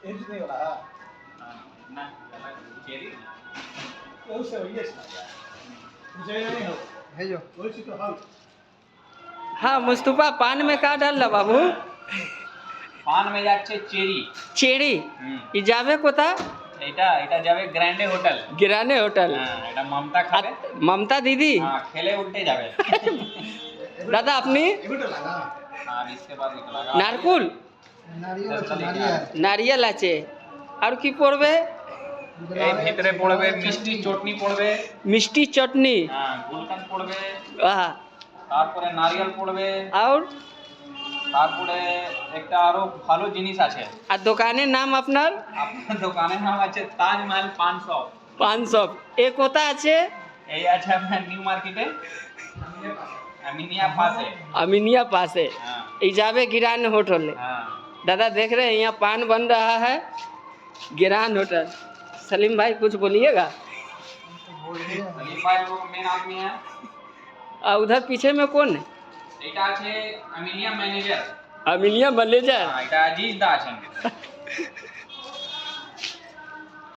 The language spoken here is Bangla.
एज नहीं वाला है ना चेरी वो से ये मुझे नहीं हो है जो वो से तो हाल हाँ मुस्तफा पान में का डालला बाबू पान में যাচ্ছে চেরি চেরি হুম ই যাবে কোথা এটা এটা যাবে গ্র্যান্ডে হোটেল गिराने होटल হ্যাঁ এটা মমতা খাবে ममता दीदी হ্যাঁ খেলে উল্টে যাবে दादा अपनी ये भी लगा আর इसके बाद निकलेगा नारकुल नारियल আছে नारियल नारियल আছে আর কি পড়বে এই ভিতরে পড়বে মিষ্টি চটনি পড়বে মিষ্টি চটনি হ্যাঁ গুলকান পড়বে আহা তারপরে নারিয়েল পড়বে আর তারপরে একটা আরো ভালো জিনিস আছে আর দোকানের নাম আপনার আপনার দোকানের নাম আছে তাজমহল 500 500 এ কোথা আছে এই আছে আপনার নিউ মার্কেটে अमीनिया पास है अमीनिया पास है हाँ ये जावे गिरान होटल हाँ दादा देख रहे हैं यहाँ पान बन रहा है गिरान होटल सलीम भाई कुछ बोलिएगा सलीम भाई लोग मेन आदमी है और उधर पीछे में कौन है এটা আছে আমিনিয়া ম্যানেজার अमीनिया मैनेजर হ্যাঁ এটা আজিজ দা আছেন